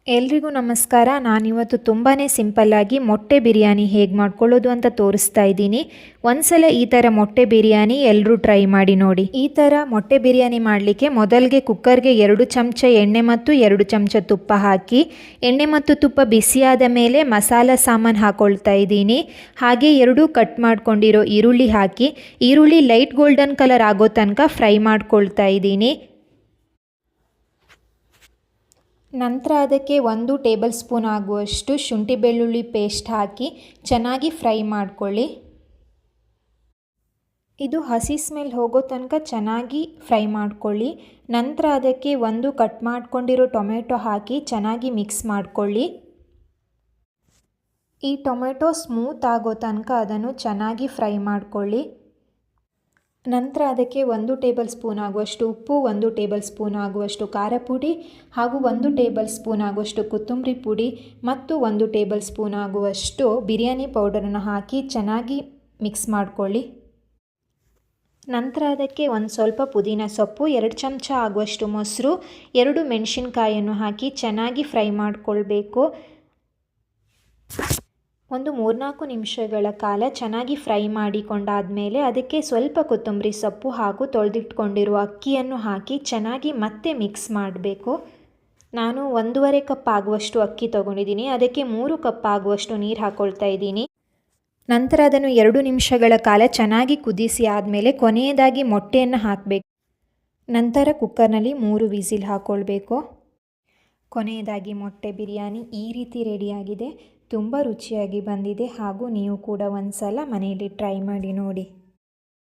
ಎಲ್ರಿಗೂ ನಮಸ್ಕಾರ. ನಾನಿವತ್ತು ತುಂಬಾ ಸಿಂಪಲ್ಲಾಗಿ ಮೊಟ್ಟೆ ಬಿರಿಯಾನಿ ಹೇಗೆ ಮಾಡ್ಕೊಳ್ಳೋದು ಅಂತ ತೋರಿಸ್ತಾ ಇದ್ದೀನಿ. ಒಂದ್ಸಲ ಈ ಥರ ಮೊಟ್ಟೆ ಬಿರಿಯಾನಿ ಎಲ್ಲರೂ ಟ್ರೈ ಮಾಡಿ ನೋಡಿ. ಈ ಥರ ಮೊಟ್ಟೆ ಬಿರಿಯಾನಿ ಮಾಡಲಿಕ್ಕೆ ಮೊದಲಿಗೆ ಕುಕ್ಕರ್ಗೆ 2 ಚಮಚ ಎಣ್ಣೆ ಮತ್ತು 2 ಚಮಚ ತುಪ್ಪ ಹಾಕಿ, ಎಣ್ಣೆ ಮತ್ತು ತುಪ್ಪ ಬಿಸಿಯಾದ ಮೇಲೆ ಮಸಾಲ ಸಾಮಾನು ಹಾಕ್ಕೊಳ್ತಾ ಇದ್ದೀನಿ. ಹಾಗೆ 2 ಕಟ್ ಮಾಡ್ಕೊಂಡಿರೋ ಈರುಳ್ಳಿ ಹಾಕಿ, ಈರುಳ್ಳಿ ಲೈಟ್ ಗೋಲ್ಡನ್ ಕಲರ್ ಆಗೋ ತನಕ ಫ್ರೈ ಮಾಡ್ಕೊಳ್ತಾ ಇದ್ದೀನಿ. ನಂತರ ಅದಕ್ಕೆ 1 ಟೇಬಲ್ ಸ್ಪೂನ್ ಆಗುವಷ್ಟು ಶುಂಠಿ ಬೆಳ್ಳುಳ್ಳಿ ಪೇಸ್ಟ್ ಹಾಕಿ ಚೆನ್ನಾಗಿ ಫ್ರೈ ಮಾಡ್ಕೊಳ್ಳಿ. ಇದು ಹಸಿ ಸ್ಮೆಲ್ ಹೋಗೋ ತನಕ ಚೆನ್ನಾಗಿ ಫ್ರೈ ಮಾಡ್ಕೊಳ್ಳಿ. ನಂತರ ಅದಕ್ಕೆ 1 ಕಟ್ ಮಾಡ್ಕೊಂಡಿರೋ ಟೊಮೆಟೊ ಹಾಕಿ ಚೆನ್ನಾಗಿ ಮಿಕ್ಸ್ ಮಾಡ್ಕೊಳ್ಳಿ. ಈ ಟೊಮೆಟೊ ಸ್ಮೂತ್ ಆಗೋ ತನಕ ಅದನ್ನು ಚೆನ್ನಾಗಿ ಫ್ರೈ ಮಾಡ್ಕೊಳ್ಳಿ. ನಂತರ ಅದಕ್ಕೆ 1 ಟೇಬಲ್ ಸ್ಪೂನ್ ಆಗುವಷ್ಟು ಉಪ್ಪು, 1 ಟೇಬಲ್ ಸ್ಪೂನ್ ಆಗುವಷ್ಟು ಖಾರ ಪುಡಿ ಹಾಗೂ 1 ಟೇಬಲ್ ಸ್ಪೂನ್ ಆಗುವಷ್ಟು ಕೊತ್ತಂಬರಿ ಪುಡಿ ಮತ್ತು 1 ಟೇಬಲ್ ಸ್ಪೂನ್ ಆಗುವಷ್ಟು ಬಿರಿಯಾನಿ ಪೌಡರನ್ನು ಹಾಕಿ ಚೆನ್ನಾಗಿ ಮಿಕ್ಸ್ ಮಾಡ್ಕೊಳ್ಳಿ. ನಂತರ ಅದಕ್ಕೆ ಸ್ವಲ್ಪ ಪುದೀನ ಸೊಪ್ಪು, 2 ಚಮಚ ಆಗುವಷ್ಟು ಮೊಸರು, 2 ಮೆಣಸಿನ್ಕಾಯನ್ನು ಹಾಕಿ ಚೆನ್ನಾಗಿ ಫ್ರೈ ಮಾಡಿಕೊಳ್ಬೇಕು. 3-4 ನಿಮಿಷಗಳ ಕಾಲ ಚೆನ್ನಾಗಿ ಫ್ರೈ ಮಾಡಿಕೊಂಡಾದಮೇಲೆ ಅದಕ್ಕೆ ಸ್ವಲ್ಪ ಕೊತ್ತಂಬರಿ ಸೊಪ್ಪು ಹಾಗೂ ತೊಳೆದಿಟ್ಕೊಂಡಿರುವ ಅಕ್ಕಿಯನ್ನು ಹಾಕಿ ಚೆನ್ನಾಗಿ ಮತ್ತೆ ಮಿಕ್ಸ್ ಮಾಡಬೇಕು. ನಾನು 1.5 ಕಪ್ ಆಗುವಷ್ಟು ಅಕ್ಕಿ ತೊಗೊಂಡಿದ್ದೀನಿ. ಅದಕ್ಕೆ 3 ಕಪ್ ಆಗುವಷ್ಟು ನೀರು ಹಾಕ್ಕೊಳ್ತಾ ಇದ್ದೀನಿ. ನಂತರ ಅದನ್ನು 2 ನಿಮಿಷಗಳ ಕಾಲ ಚೆನ್ನಾಗಿ ಕುದಿಸಿ ಆದಮೇಲೆ ಕೊನೆಯದಾಗಿ ಮೊಟ್ಟೆಯನ್ನು ಹಾಕಬೇಕು. ನಂತರ ಕುಕ್ಕರ್ನಲ್ಲಿ 3 ವಿಸಿಲ್ ಹಾಕ್ಕೊಳ್ಬೇಕು. ಕೊನೆಯದಾಗಿ ಮೊಟ್ಟೆ ಬಿರಿಯಾನಿ ಈ ರೀತಿ ರೆಡಿಯಾಗಿದೆ. ತುಂಬ ರುಚಿಯಾಗಿ ಬಂದಿದೆ ಹಾಗೂ ನೀವು ಕೂಡ ಒಂದ್ಸಲ ಮನೆಯಲ್ಲಿ ಟ್ರೈ ಮಾಡಿ ನೋಡಿ.